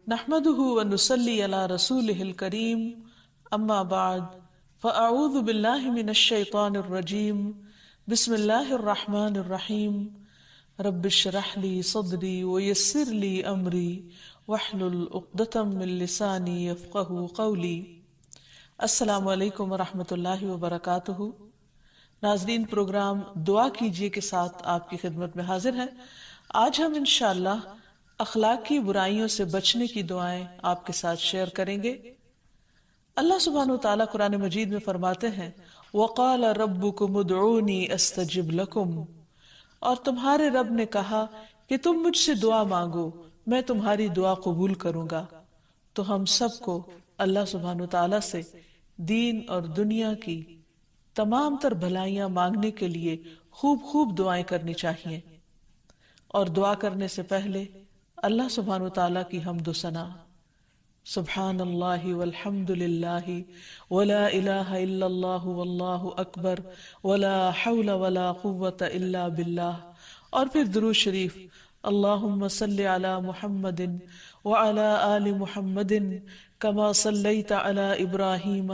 نحمده ونصلي على رسوله الكريم اما بعد فاعوذ بالله من الشيطان الرجيم بسم الله الرحمن الرحيم رب اشرح لي صدري ويسر لي امري واحلل عقدة من لساني يفقهوا قولي۔ السلام علیکم ورحمۃ اللہ وبرکاتہ۔ ناظرین، پروگرام دعا کیجیے کے ساتھ آپ کی خدمت میں حاضر ہے۔ آج ہم انشاءاللہ اخلاقی برائیوں سے بچنے کی دعائیں آپ کے ساتھ شیئر کریں گے۔ اللہ سبحانہ وتعالیٰ قرآن مجید میں فرماتے ہیں وَقَالَ رَبُّكُمُ ادْعُونِي أَسْتَجِبْ لَكُمْ، اور تمہارے رب نے کہا کہ تم مجھ سے دعا مانگو، میں تمہاری دعا قبول کروں گا۔ تو ہم سب کو اللہ سبحانہ وتعالیٰ سے دین اور دنیا کی تمام تر بھلائیاں مانگنے کے لیے خوب خوب دعائیں کرنی چاہیے، اور دعا کرنے سے پہلے اللہ سبحانہ وتعالیٰ کی حمد و ثنا، سبحان اللہ والحمد للہ ولا الہ الا اللہ واللہ اکبر ولا حول ولا قوة الا باللہ، اور پھر درود شریف اللہم صلی علی محمد وعلی آل محمد کما صلیت علی ابراہیم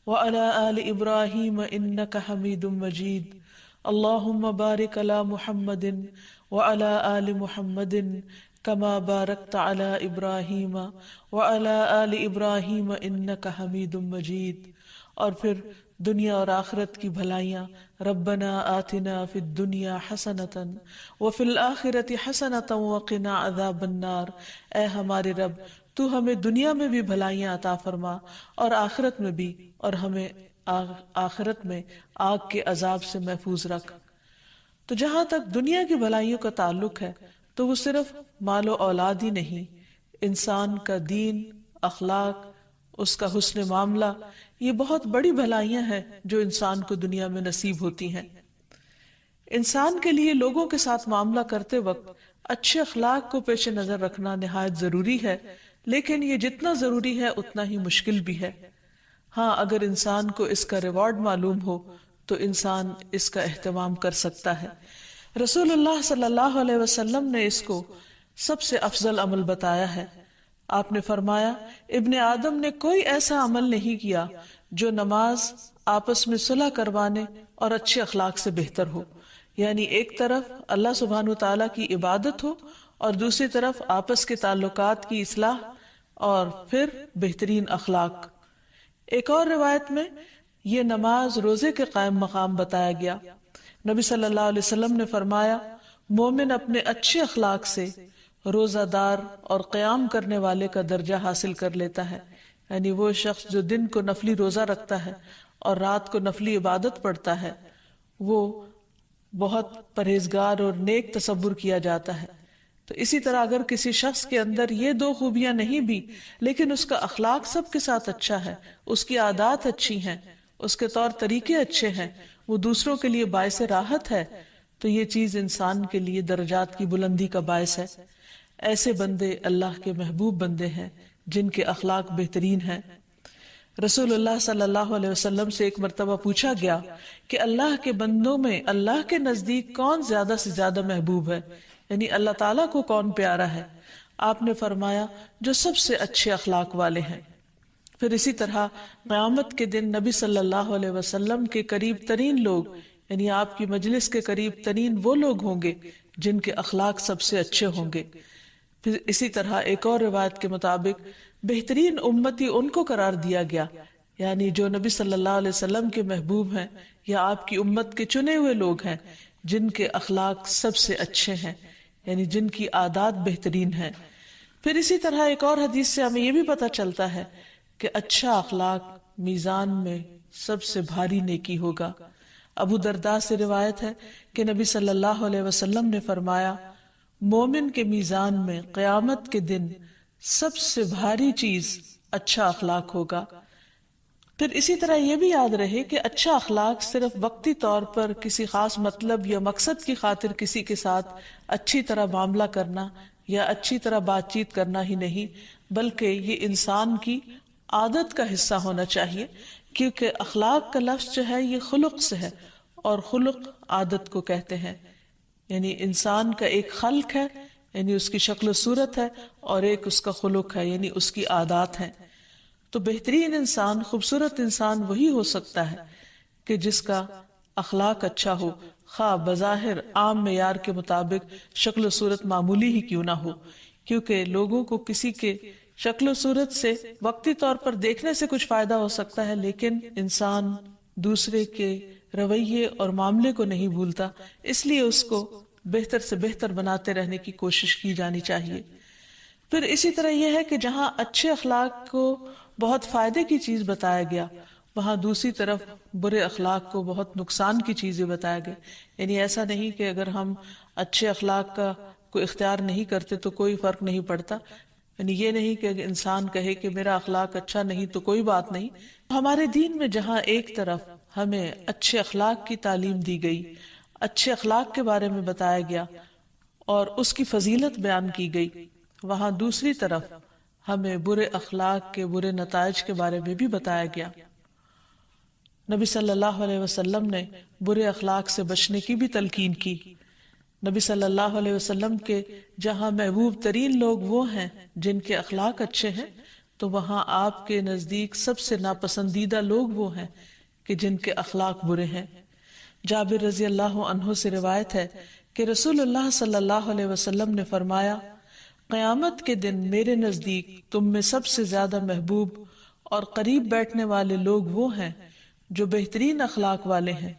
وعلی آل ابراہیم انک حمید مجید، اللہم بارک علی محمد وعلی آل محمد کما بارکت علی ابراہیم وعلی آل ابراہیم انک حمید مجید، اور پھر دنیا اور آخرت کی بھلائیاں ربنا آتنا فی الدنیا حسنۃ وفی الآخرۃ حسنۃ وقنا عذاب النار، اے ہمارے رب تو ہمیں دنیا میں بھی بھلائیاں عطا فرما اور آخرت میں بھی، اور ہمیں آخرت میں آگ کے عذاب سے محفوظ رکھ۔ تو جہاں تک دنیا کی بھلائیوں کا تعلق ہے تو وہ صرف مال و اولاد ہی نہیں، انسان کا دین، اخلاق، اس کا حسن معاملہ، یہ بہت بڑی بھلائیاں ہیں جو انسان کو دنیا میں نصیب ہوتی ہیں۔ انسان کے لیے لوگوں کے ساتھ معاملہ کرتے وقت اچھے اخلاق کو پیش نظر رکھنا نہایت ضروری ہے، لیکن یہ جتنا ضروری ہے اتنا ہی مشکل بھی ہے۔ ہاں، اگر انسان کو اس کا ریوارڈ معلوم ہو تو انسان اس کا اہتمام کر سکتا ہے۔ رسول اللہ صلی اللہ علیہ وسلم نے اس کو سب سے افضل عمل بتایا ہے۔ آپ نے فرمایا ابن آدم نے کوئی ایسا عمل نہیں کیا جو نماز آپس میں صلح کروانے اور اچھے اخلاق سے بہتر ہو، یعنی ایک طرف اللہ سبحانہ وتعالیٰ کی عبادت ہو اور دوسری طرف آپس کے تعلقات کی اصلاح اور پھر بہترین اخلاق۔ ایک اور روایت میں یہ نماز روزے کے قائم مقام بتایا گیا۔ نبی صلی اللہ علیہ وسلم نے فرمایا مومن اپنے اچھے اخلاق سے روزہ دار اور قیام کرنے والے کا درجہ حاصل کر لیتا ہے، یعنی وہ شخص جو دن کو نفلی روزہ رکھتا ہے اور رات کو نفلی عبادت پڑھتا ہے وہ بہت پرہیزگار اور نیک تصور کیا جاتا ہے۔ تو اسی طرح اگر کسی شخص کے اندر یہ دو خوبیاں نہیں بھی لیکن اس کا اخلاق سب کے ساتھ اچھا ہے، اس کی عادات اچھی ہیں، اس کے طور طریقے اچھے ہیں، وہ دوسروں کے لیے باعث راحت ہے، تو یہ چیز انسان کے لیے درجات کی بلندی کا باعث ہے۔ ایسے بندے اللہ کے محبوب بندے ہیں جن کے اخلاق بہترین ہیں۔ رسول اللہ صلی اللہ علیہ وسلم سے ایک مرتبہ پوچھا گیا کہ اللہ کے بندوں میں اللہ کے نزدیک کون زیادہ سے زیادہ محبوب ہے، یعنی اللہ تعالیٰ کو کون پیارا ہے؟ آپ نے فرمایا جو سب سے اچھے اخلاق والے ہیں۔ پھر اسی طرح قیامت کے دن نبی صلی اللہ علیہ وسلم کے قریب ترین لوگ، یعنی آپ کی مجلس کے قریب ترین وہ لوگ ہوں گے جن کے اخلاق سب سے اچھے ہوں گے۔ پھر اسی طرح ایک اور روایت کے مطابق بہترین امتی ان کو قرار دیا گیا، یعنی جو نبی صلی اللہ علیہ وسلم کے محبوب ہیں یا آپ کی امت کے چنے ہوئے لوگ ہیں جن کے اخلاق سب سے اچھے ہیں، یعنی جن کی عادات بہترین ہیں۔ پھر اسی طرح ایک اور حدیث سے ہمیں یہ بھی پتہ چلتا ہے کہ اچھا اخلاق میزان میں سب سے بھاری نیکی ہوگا۔ ابو درداء سے روایت ہے کہ نبی صلی اللہ علیہ وسلم نے فرمایا مومن کے میزان میں قیامت کے دن سب سے بھاری چیز اچھا اخلاق ہوگا۔ پھر اسی طرح یہ بھی یاد رہے کہ اچھا اخلاق صرف وقتی طور پر کسی خاص مطلب یا مقصد کی خاطر کسی کے ساتھ اچھی طرح معاملہ کرنا یا اچھی طرح بات چیت کرنا ہی نہیں، بلکہ یہ انسان کی عادت کا حصہ ہونا چاہیے، کیونکہ اخلاق کا لفظ جو ہے یہ خلق سے ہے، اور خلق عادت کو کہتے ہیں، یعنی انسان کا ایک خلق ہے، یعنی اس کی شکل و صورت ہے، اور ایک اس کا خلق ہے یعنی اس کی عادات ہیں۔ تو بہترین انسان، خوبصورت انسان وہی ہو سکتا ہے کہ جس کا اخلاق اچھا ہو، خواہ بظاہر عام معیار کے مطابق شکل و صورت معمولی ہی کیوں نہ ہو، کیونکہ لوگوں کو کسی کے شکل و صورت سے وقتی طور پر دیکھنے سے کچھ فائدہ ہو سکتا ہے، لیکن انسان دوسرے کے رویے اور معاملے کو نہیں بھولتا، اس لیے اس کو بہتر سے بہتر بناتے رہنے کی کوشش کی جانی چاہیے۔ پھر اسی طرح یہ ہے کہ جہاں اچھے اخلاق کو بہت فائدے کی چیز بتایا گیا، وہاں دوسری طرف برے اخلاق کو بہت نقصان کی چیزیں بتایا گیا۔ یعنی ایسا نہیں کہ اگر ہم اچھے اخلاق کا کوئی اختیار نہیں کرتے تو کوئی فرق نہیں پڑتا، یعنی یہ نہیں کہ اگر انسان کہے کہ میرا اخلاق اچھا نہیں تو کوئی بات نہیں۔ ہمارے دین میں جہاں ایک طرف ہمیں اچھے اخلاق کی تعلیم دی گئی، اچھے اخلاق کے بارے میں بتایا گیا اور اس کی فضیلت بیان کی گئی، وہاں دوسری طرف ہمیں برے اخلاق کے برے نتائج کے بارے میں بھی بتایا گیا۔ نبی صلی اللہ علیہ وسلم نے برے اخلاق سے بچنے کی بھی تلقین کی۔ نبی صلی اللہ علیہ وسلم کے جہاں محبوب ترین لوگ وہ ہیں جن کے اخلاق اچھے ہیں، تو وہاں آپ کے نزدیک سب سے ناپسندیدہ لوگ وہ ہیں کہ جن کے اخلاق برے ہیں۔ جابر رضی اللہ عنہ سے روایت ہے کہ رسول اللہ صلی اللہ علیہ وسلم نے فرمایا، قیامت کے دن میرے نزدیک تم میں سب سے زیادہ محبوب اور قریب بیٹھنے والے لوگ وہ ہیں جو بہترین اخلاق والے ہیں،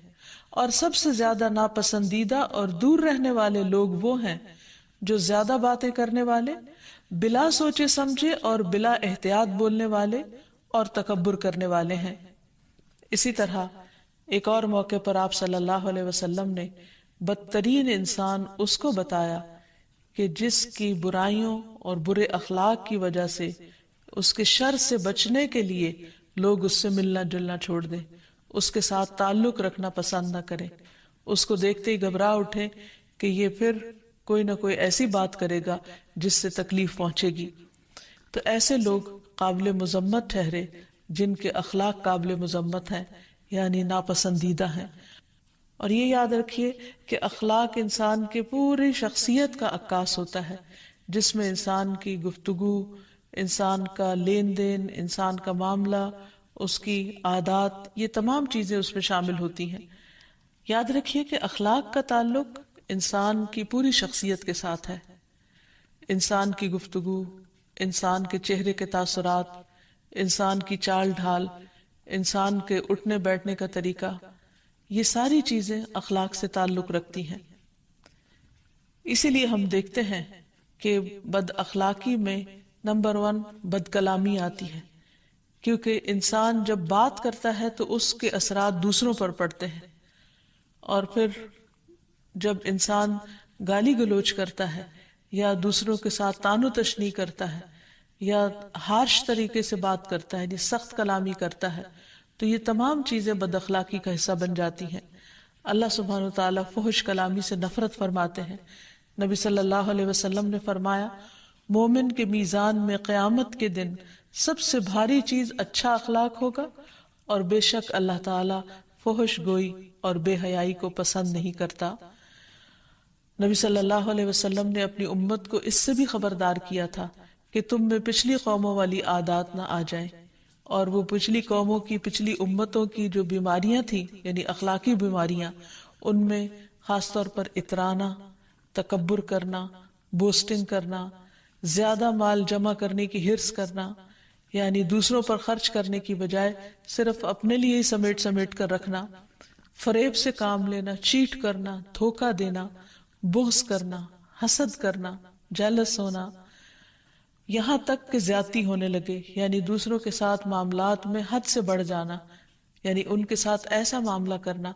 اور سب سے زیادہ ناپسندیدہ اور دور رہنے والے لوگ وہ ہیں جو زیادہ باتیں کرنے والے، بلا سوچے سمجھے اور بلا احتیاط بولنے والے اور تکبر کرنے والے ہیں۔ اسی طرح ایک اور موقع پر آپ صلی اللہ علیہ وسلم نے بدترین انسان اس کو بتایا کہ جس کی برائیوں اور برے اخلاق کی وجہ سے اس کے شر سے بچنے کے لیے لوگ اس سے ملنا جلنا چھوڑ دیں، اس کے ساتھ تعلق رکھنا پسند نہ کریں، اس کو دیکھتے ہی گھبرا اٹھے کہ یہ پھر کوئی نہ کوئی ایسی بات کرے گا جس سے تکلیف پہنچے گی۔ تو ایسے لوگ قابل مذمت ٹھہرے جن کے اخلاق قابل مذمت ہیں، یعنی ناپسندیدہ ہیں۔ اور یہ یاد رکھیے کہ اخلاق انسان کے پوری شخصیت کا عکاس ہوتا ہے، جس میں انسان کی گفتگو، انسان کا لین دین، انسان کا معاملہ، اس کی عادات، یہ تمام چیزیں اس میں شامل ہوتی ہیں۔ یاد رکھیے کہ اخلاق کا تعلق انسان کی پوری شخصیت کے ساتھ ہے۔ انسان کی گفتگو، انسان کے چہرے کے تاثرات، انسان کی چال ڈھال، انسان کے اٹھنے بیٹھنے کا طریقہ، یہ ساری چیزیں اخلاق سے تعلق رکھتی ہیں۔ اسی لیے ہم دیکھتے ہیں کہ بد اخلاقی میں نمبر 1 بد کلامی آتی ہے، کیونکہ انسان جب بات کرتا ہے تو اس کے اثرات دوسروں پر پڑتے ہیں، اور پھر جب انسان گالی گلوچ کرتا ہے یا دوسروں کے ساتھ طعن و تشنیع کرتا ہے یا ہارش طریقے سے بات کرتا ہے، یعنی سخت کلامی کرتا ہے، تو یہ تمام چیزیں بد اخلاقی کا حصہ بن جاتی ہیں۔ اللہ سبحانہ وتعالیٰ فحش کلامی سے نفرت فرماتے ہیں۔ نبی صلی اللہ علیہ وسلم نے فرمایا، مومن کے میزان میں قیامت کے دن سب سے بھاری چیز اچھا اخلاق ہوگا، اور بے شک اللہ تعالیٰ فحش گوئی اور بے حیائی کو پسند نہیں کرتا۔ نبی صلی اللہ علیہ وسلم نے اپنی امت کو اس سے بھی خبردار کیا تھا کہ تم میں پچھلی قوموں والی عادات نہ آ جائیں، اور وہ پچھلی قوموں کی، پچھلی امتوں کی جو بیماریاں تھیں، یعنی اخلاقی بیماریاں، ان میں خاص طور پر اترانا، تکبر کرنا، بوسٹنگ کرنا، زیادہ مال جمع کرنے کی حرص کرنا، یعنی دوسروں پر خرچ کرنے کی بجائے صرف اپنے لیے ہی سمیٹ سمیٹ کر رکھنا، فریب سے کام لینا، چیٹ کرنا، دھوکہ دینا، بغض کرنا، حسد کرنا، جیلس ہونا، یہاں تک کہ زیادتی ہونے لگے، یعنی دوسروں کے ساتھ معاملات میں حد سے بڑھ جانا، یعنی ان کے ساتھ ایسا معاملہ کرنا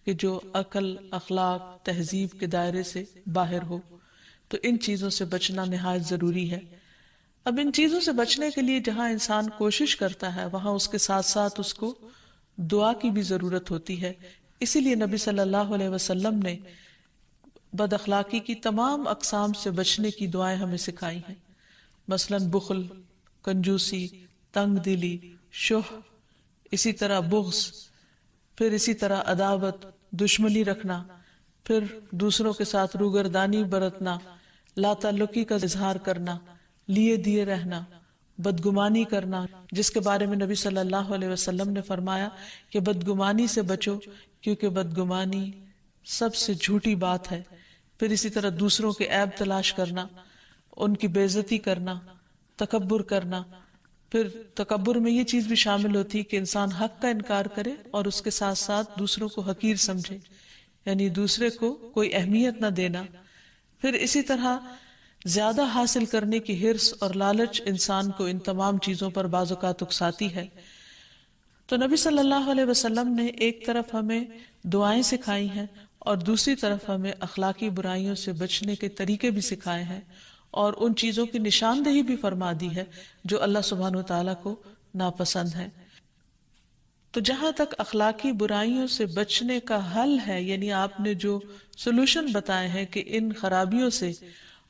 کہ جو عقل، اخلاق، تہذیب کے دائرے سے باہر ہو۔ تو ان چیزوں سے بچنا نہایت ضروری ہے۔ اب ان چیزوں سے بچنے کے لیے جہاں انسان کوشش کرتا ہے، وہاں اس کے ساتھ ساتھ اس کو دعا کی بھی ضرورت ہوتی ہے۔ اسی لیے نبی صلی اللہ علیہ وسلم نے بد اخلاقی کی تمام اقسام سے بچنے کی دعائیں ہمیں سکھائی ہیں، مثلا بخل، کنجوسی، تنگ دلی، شح، اسی طرح بغض، پھر اسی طرح عداوت، دشمنی رکھنا، پھر دوسروں کے ساتھ روگردانی برتنا، لا تعلقی کا اظہار کرنا، لیے دیے رہنا، بدگمانی کرنا، جس کے بارے میں نبی صلی اللہ علیہ وسلم نے فرمایا کہ بدگمانی سے بچو کیونکہ بدگمانی سب سے جھوٹی بات ہے۔ پھر اسی طرح دوسروں کے عیب تلاش کرنا، ان کی بے عزتی کرنا، تکبر کرنا۔ پھر تکبر میں یہ چیز بھی شامل ہوتی کہ انسان حق کا انکار کرے اور اس کے ساتھ ساتھ دوسروں کو حقیر سمجھے، یعنی دوسرے کو کوئی اہمیت نہ دینا۔ پھر اسی طرح زیادہ حاصل کرنے کی حرص اور لالچ انسان کو ان تمام چیزوں پر بعض اوقات اکساتی ہے۔ تو نبی صلی اللہ علیہ وسلم نے ایک طرف ہمیں دعائیں سکھائی ہیں اور دوسری طرف ہمیں اخلاقی برائیوں سے بچنے کے طریقے بھی سکھائے ہیں اور ان چیزوں کی نشاندہی بھی فرما دی ہے جو اللہ سبحانہ وتعالیٰ کو ناپسند ہے۔ تو جہاں تک اخلاقی برائیوں سے بچنے کا حل ہے، یعنی آپ نے جو سولوشن بتائے ہیں کہ ان خرابیوں سے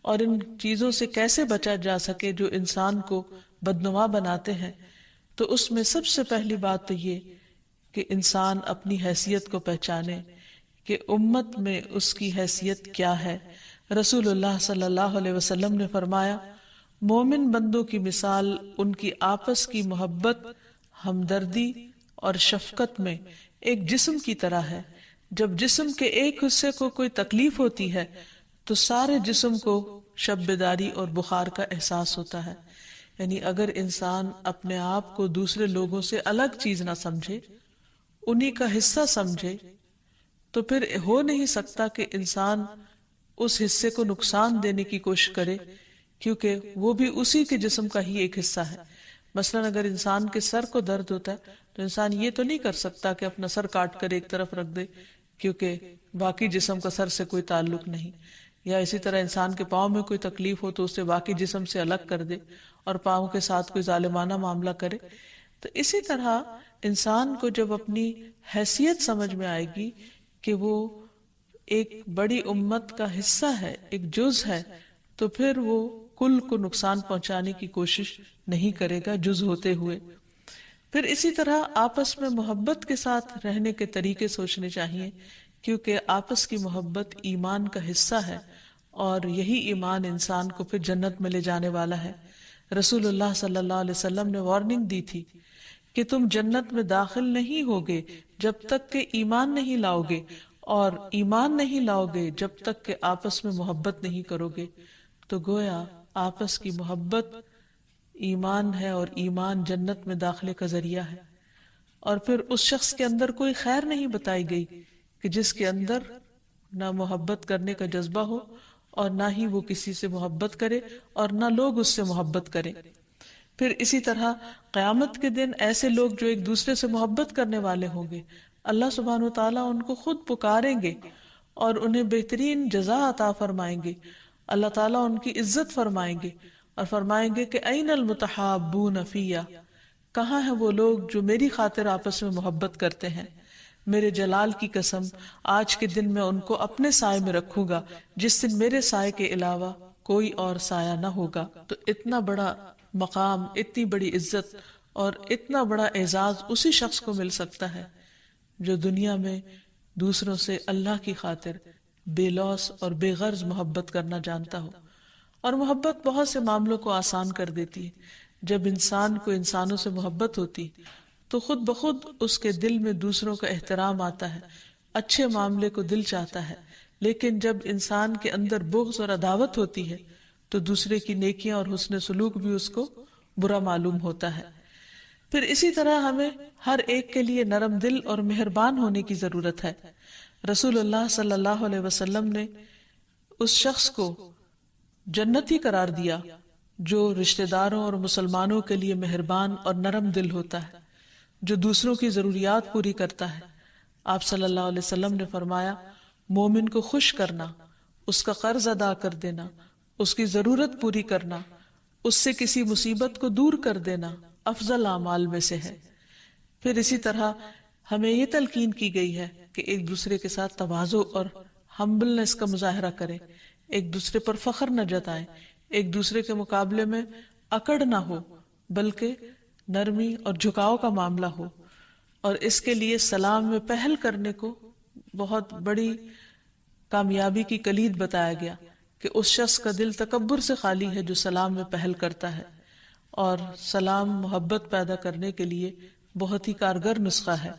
اور ان چیزوں سے کیسے بچا جا سکے جو انسان کو بدنما بناتے ہیں، تو اس میں سب سے پہلی بات تو یہ کہ انسان اپنی حیثیت کو پہچانے کہ امت میں اس کی حیثیت کیا ہے۔ رسول اللہ صلی اللہ علیہ وسلم نے فرمایا، مومن بندوں کی مثال ان کی آپس کی محبت، ہمدردی اور شفقت میں ایک جسم کی طرح ہے۔ جب جسم کے ایک حصے کو کوئی تکلیف ہوتی ہے تو سارے جسم کو شب بیداری اور بخار کا احساس ہوتا ہے۔ یعنی اگر انسان اپنے آپ کو دوسرے لوگوں سے الگ چیز نہ سمجھے، انہی کا حصہ سمجھے، تو پھر ہو نہیں سکتا کہ انسان اس حصے کو نقصان دینے کی کوشش کرے، کیونکہ وہ بھی اسی کے جسم کا ہی ایک حصہ ہے۔ مثلا اگر انسان کے سر کو درد ہوتا ہے تو انسان یہ تو نہیں کر سکتا کہ اپنا سر کاٹ کر ایک طرف رکھ دے، کیونکہ باقی جسم کا سر سے کوئی تعلق نہیں۔ یا اسی طرح انسان کے پاؤں میں کوئی تکلیف ہو تو اسے باقی جسم سے الگ کر دے اور پاؤں کے ساتھ کوئی ظالمانہ معاملہ کرے۔ تو اسی طرح انسان کو جب اپنی حیثیت سمجھ میں آئے گی کہ وہ ایک بڑی امت کا حصہ ہے، ایک جز ہے، تو پھر وہ کل کو نقصان پہنچانے کی کوشش نہیں کرے گا جز ہوتے ہوئے۔ پھر اسی طرح آپس میں محبت کے ساتھ رہنے کے طریقے سوچنے چاہیے، کیونکہ آپس کی محبت ایمان کا حصہ ہے اور یہی ایمان انسان کو پھر جنت میں لے جانے والا ہے۔ رسول اللہ صلی اللہ علیہ وسلم نے وارننگ دی تھی کہ تم جنت میں داخل نہیں ہوگے جب تک کہ ایمان نہیں لاؤ گے، اور ایمان نہیں لاؤ گے جب تک کہ آپس میں محبت نہیں کرو گے۔ تو گویا آپس کی محبت ایمان ہے اور ایمان جنت میں داخلے کا ذریعہ ہے۔ اور پھر اس شخص کے اندر کوئی خیر نہیں بتائی گئی کہ جس کے اندر نہ محبت کرنے کا جذبہ ہو اور نہ ہی وہ کسی سے محبت کرے اور نہ لوگ اس سے محبت کریں۔ پھر اسی طرح قیامت کے دن ایسے لوگ جو ایک دوسرے سے محبت کرنے والے ہوں گے، اللہ سبحانہ وتعالیٰ ان کو خود پکاریں گے اور انہیں بہترین جزا عطا فرمائیں گے۔ اللہ تعالیٰ ان کی عزت فرمائیں گے اور فرمائیں گے کہ این المتحابون فیہ، کہاں ہیں وہ لوگ جو میری خاطر آپس میں محبت کرتے ہیں؟ میرے جلال کی قسم، آج کے دن میں ان کو اپنے سائے میں رکھوں گا جس دن میرے سائے کے علاوہ کوئی اور سایہ نہ ہوگا۔ تو اتنا بڑا مقام، اتنی بڑی عزت اور اتنا بڑا اعزاز اسی شخص کو مل سکتا ہے جو دنیا میں دوسروں سے اللہ کی خاطر بے لوث اور بے غرض محبت کرنا جانتا ہو۔ اور محبت بہت سے معاملوں کو آسان کر دیتی ہے۔ جب انسان کو انسانوں سے محبت ہوتی تو خود بخود اس کے دل میں دوسروں کا احترام آتا ہے، اچھے معاملے کو دل چاہتا ہے۔ لیکن جب انسان کے اندر بغض اور عداوت ہوتی ہے تو دوسرے کی نیکیاں اور حسن سلوک بھی اس کو برا معلوم ہوتا ہے۔ پھر اسی طرح ہمیں ہر ایک کے لیے نرم دل اور مہربان ہونے کی ضرورت ہے۔ رسول اللہ صلی اللہ علیہ وسلم نے اس شخص کو جنتی قرار دیا جو رشتہ داروں اور مسلمانوں کے لیے مہربان اور نرم دل ہوتا ہے، جو دوسروں کی ضروریات پوری کرتا ہے۔ آپ صلی اللہ علیہ وسلم نے فرمایا، مومن کو خوش کرنا، اس کا قرض ادا کر دینا، اس کی ضرورت پوری کرنا، اس سے کسی مصیبت کو دور کر دینا افضل اعمال میں سے ہے۔ پھر اسی طرح ہمیں یہ تلقین کی گئی ہے کہ ایک دوسرے کے ساتھ تواضع اور ہمبلنس کا مظاہرہ کریں، ایک دوسرے پر فخر نہ جتائیں، ایک دوسرے کے مقابلے میں اکڑ نہ ہو بلکہ نرمی اور جھکاؤ کا معاملہ ہو۔ اور اس کے لیے سلام میں پہل کرنے کو بہت بڑی کامیابی کی کلید بتایا گیا کہ اس شخص کا دل تکبر سے خالی ہے جو سلام میں پہل کرتا ہے، اور سلام محبت پیدا کرنے کے لیے بہت ہی کارگر نسخہ ہے۔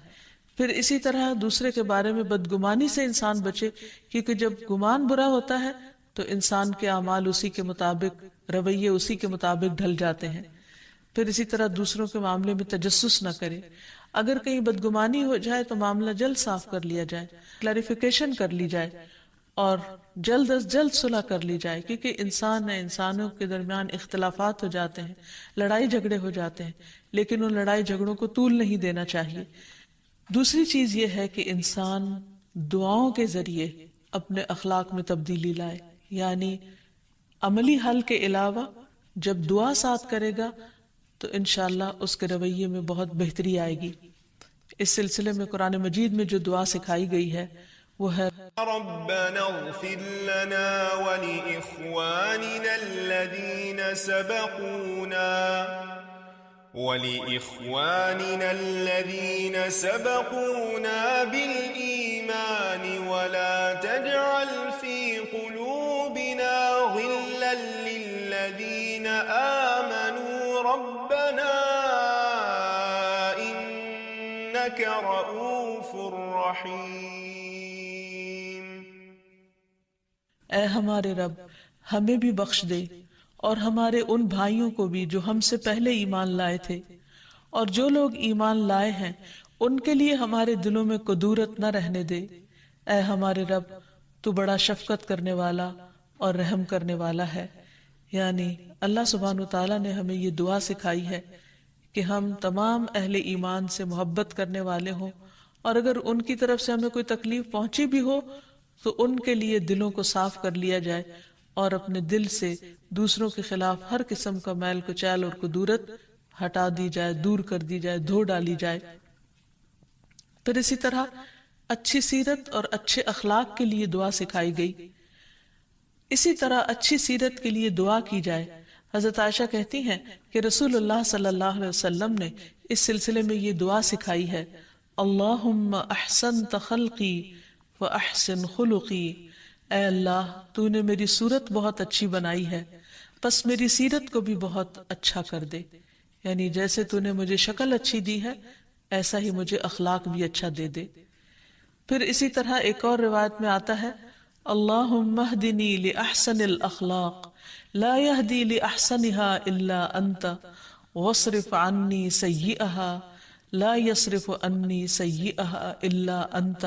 پھر اسی طرح دوسرے کے بارے میں بدگمانی سے انسان بچے، کیونکہ جب گمان برا ہوتا ہے تو انسان کے اعمال اسی کے مطابق، رویے اسی کے مطابق ڈھل جاتے ہیں۔ پھر اسی طرح دوسروں کے معاملے میں تجسس نہ کرے، اگر کہیں بدگمانی ہو جائے تو معاملہ جلد صاف کر لیا جائے، کلیریفیکیشن کر لی جائے، اور جلد از جلد صلح کر لی جائے، کیونکہ انسان ہے، انسانوں کے درمیان اختلافات ہو جاتے ہیں، لڑائی جھگڑے ہو جاتے ہیں، لیکن ان لڑائی جھگڑوں کو طول نہیں دینا چاہیے۔ دوسری چیز یہ ہے کہ انسان دعاؤں کے ذریعے اپنے اخلاق میں تبدیلی لائے، یعنی عملی حل کے علاوہ جب دعا ساتھ کرے گا تو انشاءاللہ اس کے رویے میں بہت بہتری آئے گی۔ اس سلسلے میں قرآن مجید میں جو دعا سکھائی گئی ہے وہ ہے ربنا اغفر لنا ولإخواننا الذين سبقونا بالإيمان ولا تجعل في قلوبنا غلا للذين آمنوا ربنا إنك رؤوف رحيم۔ اے ہمارے رب، ہمیں بھی بخش دے اور ہمارے ان بھائیوں کو بھی جو ہم سے پہلے ایمان لائے تھے، اور جو لوگ ایمان لائے ہیں ان کے لیے ہمارے دلوں میں کدورت نہ رہنے دے۔ اے ہمارے رب، تو بڑا شفقت کرنے والا اور رحم کرنے والا ہے۔ یعنی اللہ سبحانہ وتعالیٰ نے ہمیں یہ دعا سکھائی ہے کہ ہم تمام اہل ایمان سے محبت کرنے والے ہوں، اور اگر ان کی طرف سے ہمیں کوئی تکلیف پہنچی بھی ہو تو ان کے لیے دلوں کو صاف کر لیا جائے، اور اپنے دل سے دوسروں کے خلاف ہر قسم کا میل کچیل اور کدورت ہٹا دی جائے، دور کر دی جائے، دھو ڈالی جائے۔ پھر اسی طرح اچھی سیرت اور اچھے اخلاق کے لیے دعا سکھائی گئی۔ اسی طرح اچھی سیرت کے لیے دعا کی جائے۔ حضرت عائشہ کہتی ہیں کہ رسول اللہ صلی اللہ علیہ وسلم نے اس سلسلے میں یہ دعا سکھائی ہے، اللہم احسنت خلقی واحسن خلقی، اے اللہ تو نے میری صورت بہت اچھی بنائی ہے، پس میری سیرت کو بھی بہت اچھا کر دے، یعنی جیسے تو نے مجھے شکل اچھی دی ہے ایسا ہی مجھے اخلاق بھی اچھا دے دے۔ پھر اسی طرح ایک اور روایت میں آتا ہے، اللہم اہدنی لأحسن الاخلاق لا یہدی لأحسنها الا انت واصرف عنی سیئها لا یصرف عنی سیئها الا انت۔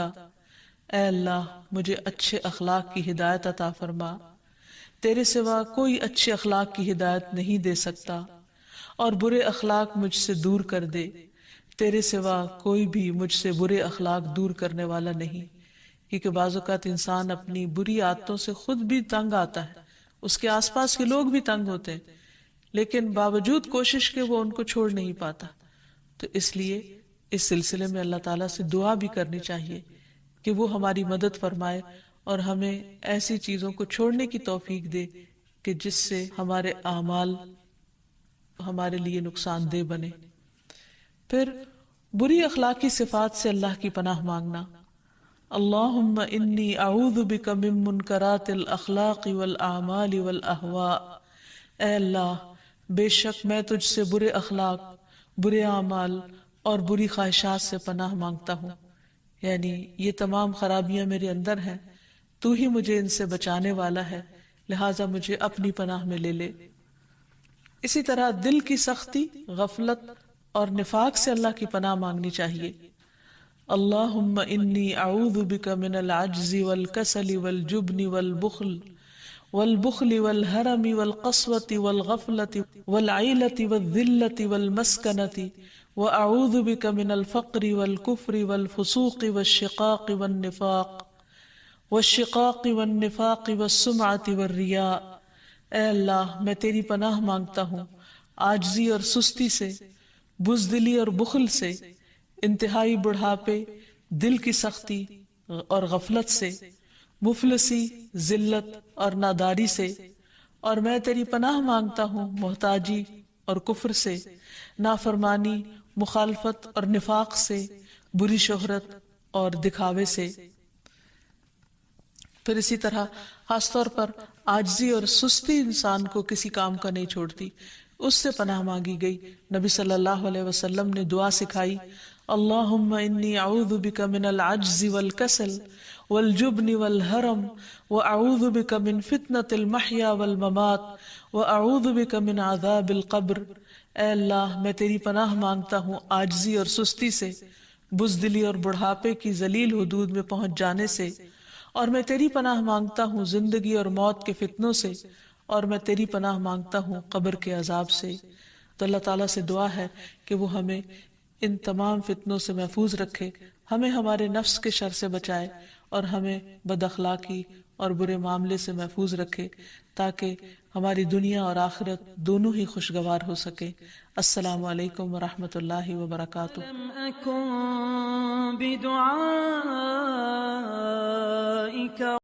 اے اللہ مجھے اچھے اخلاق کی ہدایت عطا فرما، تیرے سوا کوئی اچھے اخلاق کی ہدایت نہیں دے سکتا، اور برے اخلاق مجھ سے دور کر دے، تیرے سوا کوئی بھی مجھ سے برے اخلاق دور کرنے والا نہیں۔ کیونکہ بعض اوقات انسان اپنی بری عادتوں سے خود بھی تنگ آتا ہے، اس کے آس پاس کے لوگ بھی تنگ ہوتے ہیں، لیکن باوجود کوشش کے وہ ان کو چھوڑ نہیں پاتا۔ تو اس لیے اس سلسلے میں اللہ تعالیٰ سے دعا بھی کرنی چاہیے کہ وہ ہماری مدد فرمائے اور ہمیں ایسی چیزوں کو چھوڑنے کی توفیق دے کہ جس سے ہمارے اعمال ہمارے لیے نقصان دہ بنے۔ پھر بری اخلاقی صفات سے اللہ کی پناہ مانگنا، اللہم انی اعوذ بک من منکرات الاخلاق والاعمال والاہواء، اے اللہ بے شک میں تجھ سے برے اخلاق، برے اعمال اور بری خواہشات سے پناہ مانگتا ہوں، یعنی یہ تمام خرابیاں میرے اندر ہیں، تو ہی مجھے ان سے بچانے والا ہے، لہٰذا مجھے اپنی پناہ میں لے لے۔ اسی طرح دل کی سختی، غفلت اور نفاق سے اللہ کی پناہ مانگنی چاہیے، اللہم انی اعوذ بک من العجز والکسل والجبن والبخل والحرم والقسوة والغفلة والعیلة والذلة والمسکنة، وأعوذ بك من الفقر والكفر والفسوق والشقاق والنفاق والسمعة والرياء۔ اے اللہ میں تیری پناہ مانگتا ہوں عاجزی اور سستی سے، بزدلی اور بخل سے، انتہائی بڑھاپے، دل کی سختی اور غفلت سے، مفلسی، ذلت اور ناداری سے، اور میں تیری پناہ مانگتا ہوں محتاجی اور کفر سے، نافرمانی، مخالفت اور نفاق سے، بری شہرت اور دکھاوے سے۔ پھر اسی طرح خاص طور پر عاجزی اور سستی انسان کو کسی کام کا نہیں چھوڑتی، اس سے پناہ مانگی گئی۔ نبی صلی اللہ علیہ وسلم نے دعا سکھائی، اللہم انی اعوذ بک من العجز والکسل والجبن والہرم واعوذ بک من فتنۃ المحیا والممات واعوذ بک من عذاب القبر۔ اے اللہ، میں تیری پناہ مانگتا ہوں عاجزی اور سستی سے، بزدلی اور بڑھاپے کی ذلیل حدود میں پہنچ جانے سے، اور میں تیری پناہ مانگتا ہوں زندگی اور موت کے فتنوں سے، اور میں تیری پناہ مانگتا ہوں قبر کے عذاب سے۔ تو اللہ تعالیٰ سے دعا ہے کہ وہ ہمیں ان تمام فتنوں سے محفوظ رکھے، ہمیں ہمارے نفس کے شر سے بچائے، اور ہمیں بد اخلاقی اور برے معاملے سے محفوظ رکھے، تاکہ ہماری دنیا اور آخرت دونوں ہی خوشگوار ہو سکے۔ السلام علیکم ورحمۃ اللہ وبرکاتہ۔ لم أكن بدعائك